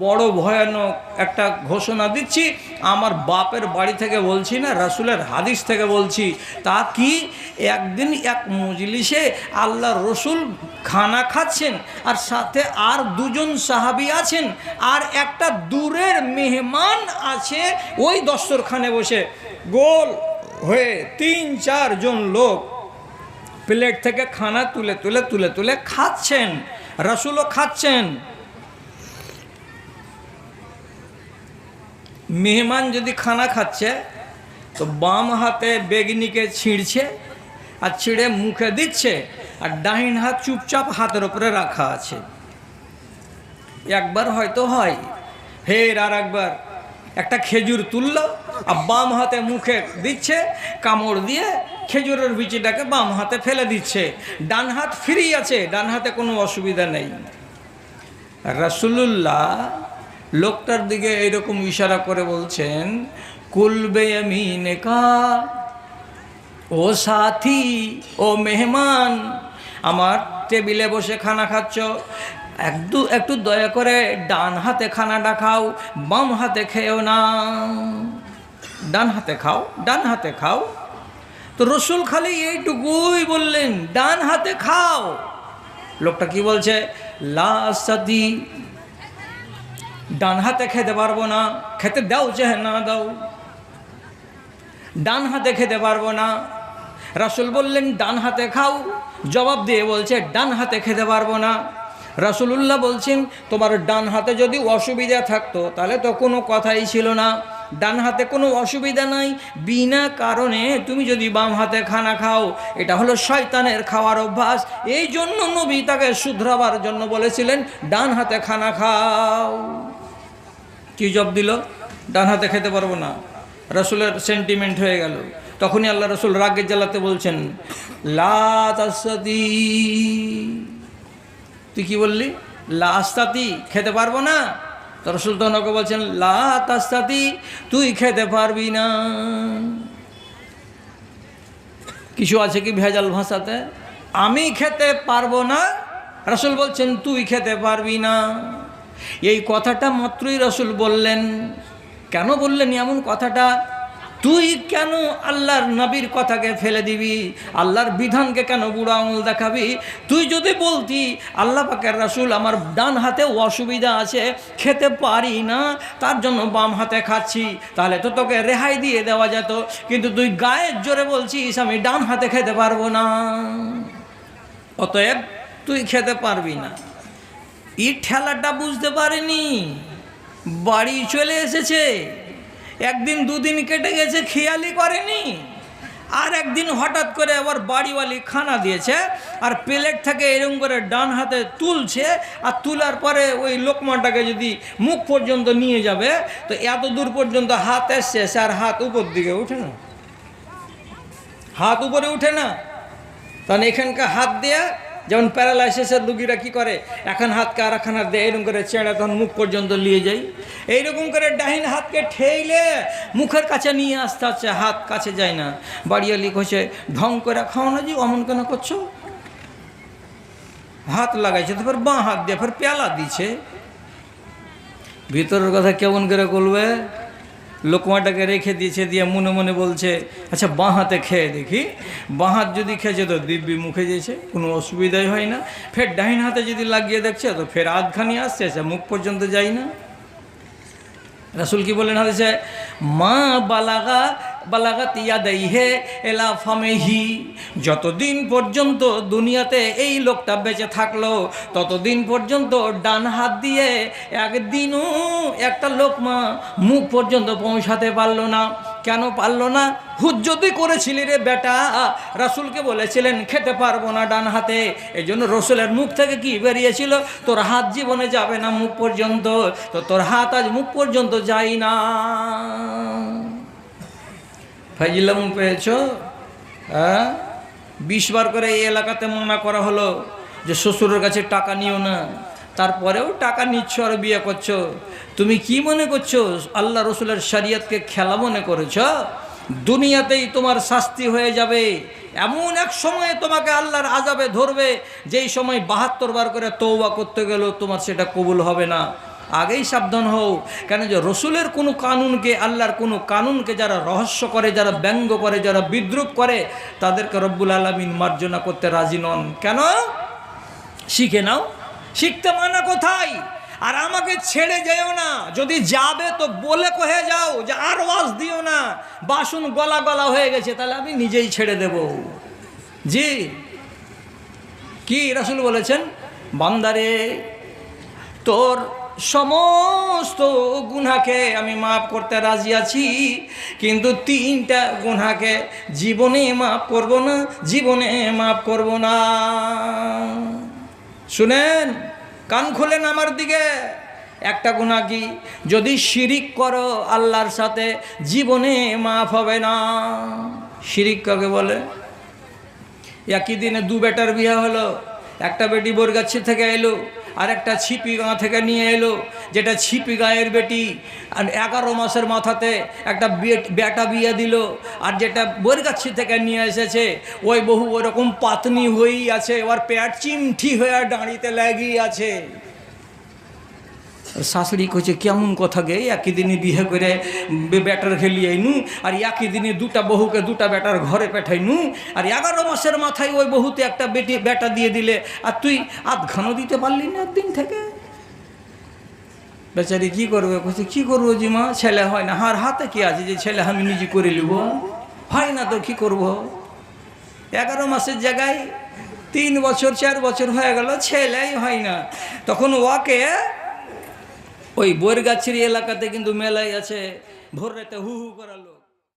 বড় ভয়ানক একটা ঘোষণা দিচ্ছি, আমার বাপের বাড়ি থেকে বলছি না, রাসূলের হাদিস থেকে বলছি। তা কি, একদিন এক মজলিসে আল্লাহ রসুল খানা খাচ্ছেন, আর সাথে আর দুজন সাহাবী আছেন, আর একটা দূরের মেহমান আছে ওই দস্তরখানে বসে, গোল হয়ে ৩-৪ জন লোক প্লেট থেকে খানা তুলে তুলে তুলে তুলে খাচ্ছেন, রাসূলও খাচ্ছেন। মেহমান যদি খানা খাচ্ছে তো বাম হাতে বেগনিকে ছিঁড়ছে আর ছিঁড়ে মুখে দিচ্ছে, আর ডাহিন হাত চুপচাপ হাতের উপরে রাখা আছে। একবার হয়তো হয়, ফের আর একবার একটা খেজুর তুলল আর বাম হাতে মুখে দিচ্ছে, কামড় দিয়ে খেজুরের বিচিটাকে বাম হাতে ফেলে দিচ্ছে, ডান হাত ফ্রি আছে, ডান হাতে কোনো অসুবিধা নেই। রাসূলুল্লাহ লোকটার দিকে এইরকম ইশারা করে বলছেন, কুলবে ইয়ামিনেকা, ও সাথী, ও মেহমান, আমার টেবিলে বসে খানা খাচ্ছ, একটু দয়া করে ডান হাতে খানাটা খাও, বাম হাতে খেও না, ডান হাতে খাও, ডান হাতে খাও। তো রসুল খালি এইটুকুই বললেন, ডান হাতে খাও। লোকটা কি বলছে, লা সাদি, ডান হাতে খেতে পারবো না, খেতে দাও চাহে না দাও, ডান হাতে খেতে পারবো না। রাসূল বললেন ডান হাতে খাও, জবাব দিয়ে বলছে ডান হাতে খেতে পারবো না। রাসূলুল্লাহ বলছেন, তোমার ডান হাতে যদি অসুবিধা থাকতো তাহলে তো কোনো কথাই ছিল না, ডান হাতে কোনো অসুবিধা নাই, বিনা কারণে তুমি যদি বাম হাতে খানা খাও, এটা হলো শয়তানের খাওয়ার অভ্যাস, এই জন্য নবী তাকে শুধরাবার জন্য বলেছিলেন ডান হাতে খানা খাও। কি জব দিল, ডান হাতে খেতে পারবো না। রাসূলের সেন্টিমেন্ট হয়ে গেল। তখনই আল্লাহ রাসূল রাগের জ্বালাতে বলছেন, লা তাসতাতি, তুই কি বললি, লা আস্তাতি, খেতে পারবো না। তো রাসূল তখন ওকে বলছেন, লা তাস্তাতি, তুই খেতে পারবি না। কিছু আছে কি ভেজাল ভাষাতে, আমি খেতে পারবো না, রাসূল বলছেন তুই খেতে পারবি না। এই কথাটা মাত্রই রাসূল বললেন। কেন বললেন এমন কথাটা? তুই কেন আল্লাহর নবীর কথাকে ফেলে দিবি, আল্লাহর বিধানকে কেন বুড়ো আঙুল দেখাবি? তুই যদি বলতি আল্লাহ পাকের রাসূল আমার ডান হাতে অসুবিধা আছে, খেতে পারি না, তার জন্য বাম হাতে খাচ্ছি, তাহলে তো তোকে রেহাই দিয়ে দেওয়া যেত। কিন্তু তুই গায়ের জোরে বলছিস আমি ডান হাতে খেতে পারবো না, অতএব তুই খেতে পারবি না। এই ঠেলাটা বুঝতে পারেনি, বাড়ি চলে এসেছে, একদিন দুদিন কেটে গেছে, খেয়ালই করেনি। আর একদিন হঠাৎ করে আবার বাড়িওয়ালি খানা দিয়েছে, আর প্লেট থেকে এরকম করে ডান হাতে তুলছে, আর তোলার পরে ওই লোকমাটাকে যদি মুখ পর্যন্ত নিয়ে যাবে তো এত দূর পর্যন্ত হাত এসছে, আর হাত উপর দিকে উঠে না, হাত উপরে উঠে না। তখন এখানকার হাত দিয়ে, যেমন প্যারালাইসিসের রুগীরা কী করে, এখন হাতকে আর একখানা দেয় এরকম করে চেঁড়ে তখন মুখ পর্যন্ত নিয়ে যাই, এইরকম করে ডাহিন হাতকে ঠেইলে মুখের কাছে নিয়ে আসতে হচ্ছে, হাত কাছে যায় না। বাড়িয়ালি কইছে, ঢং করে খাও না জি, অমন কেন করছো? হাত লাগাইছে, তারপর বাঁ হাত দিয়ে ফের পেয়ালা দিছে। ভিতরের কথা কেমন করে বলবে? লোকমাটাকে রেখে দিয়েছে, দিয়ে মনে মনে বলছে, আচ্ছা বাঁ হাতে খেয়ে দেখি, বাঁ হাত যদি খেয়েছে তো দিব্যি মুখে যেছে, কোনো অসুবিধাই হয় না। ফের ডাহিন হাতে যদি লাগিয়ে দেখছে তো ফের আধখানি আসছে, মুখ পর্যন্ত যায় না। রাসূল কি বলেন হাদিসে, মা বালাগাত ইয়াদাইহি ইলা ফামিহি, যতদিন পর্যন্ত দুনিয়াতে এই লোকটা বেঁচে থাকলো ততদিন পর্যন্ত ডান হাত দিয়ে একদিনও একটা লোকমা মুখ পর্যন্ত পৌঁছাতে পারলো না। কেন পারলো না? হুজ্জতি করেছিলি রে বেটা, রাসূলকে বলেছিলেন খেতে পারবো না ডান হাতে, এই জন্য রসুলের মুখ থেকে কি বেরিয়েছিল, তোর হাত জীবনে যাবে না মুখ পর্যন্ত, তো তোর হাত আজ মুখ পর্যন্ত যায় না। ফাইজলাম পেয়েছ? 20 বার করে এই এলাকাতে মানা করা হলো যে শ্বশুরের কাছে টাকা নিও না, তারপরেও টাকা নিচ্ছ আর বিয়ে করছো। তুমি কি মনে করছো আল্লাহ রসুলের শরীয়তকে খেলা মনে করেছ? দুনিয়াতেই তোমার শাস্তি হয়ে যাবে, এমন এক সময়ে তোমাকে আল্লাহর আযাবে ধরবে যেই সময় 72 বার করে তওবা করতে গেলেও তোমার সেটা কবুল হবে না। আগেই সাবধান হও। কেন যে রসুলের কোনো কানুনকে, আল্লাহর কোনো কানুনকে যারা রহস্য করে, যারা ব্যঙ্গ করে, যারা বিদ্রুপ করে, তাদেরকে রব্বুল আলামিন মার্জনা করতে রাজি নন। কেন? শিখে নাও। শিখতে মানা কোথায়? আর আমাকে ছেড়ে যেও না, যদি যাবে তো বলে কহে যাও যে আর ওয়াজ দিও না, বাসন গলা গলা হয়ে গেছে, তাহলে আমি নিজেই ছেড়ে দেব। জি, কি রাসূল বলেছেন? বান্দারে, তোর সমস্ত গুনাহকে আমি মাফ করতে রাজি আছি, কিন্তু 3টা গুনাহকে জীবনে মাফ করব না, জীবনে মাফ করব না। শুনেন, কান খুলেন আমার দিকে। একটা গুনাহ কি? যদি শিরিক করো আল্লাহর সাথে, জীবনে মাফ হবে না। শিরিক কাকে বলে? একই দিনে 2 বেটার বিয়ে হলো। একটা বেটি বরগাছি থেকে এলো, আর একটা ছিপি গাঁ থেকে নিয়ে এলো। যেটা ছিপি গাঁয়ের বেটি, আর 11 মাসের মাথাতে একটা বেটা বিয়ে দিল। আর যেটা বরগাছি থেকে নিয়ে এসেছে, ওই বহু ওরকম পাতনি হয়েই আছে, ওর পেট চিমঠি হয়ে দাঁড়িতে লাগিয়ে আছে। শাশুড়ি কইছে, কেমন কথা গে, একই দিনে বিয়ে করে বেটার খেলিয়ে নু, আর একই দিনে 2টা বহুকে 2টা বেটার ঘরে পাঠাইনু, আর 11 মাসের মাথায় ওই বহুতে একটা বেটা দিয়ে দিলে, আর তুই আধখানো দিতে পারলি না একদিন থেকে। বেচারি কি করবে? কইছে, কি করবো জি মা, ছেলে হয় না। আর হাতে কি আছে যে ছেলে আমি নিজে করে নিব? হয় না তো কি করব? 11 মাসের জায়গায় 3 বছর 4 বছর হয়ে গেল, ছেলেই হয় না। তখন ওকে ওই বরগাছির এলাকাতে কিন্তু মেলাই আছে, ভোর রাতে হু হু করালো।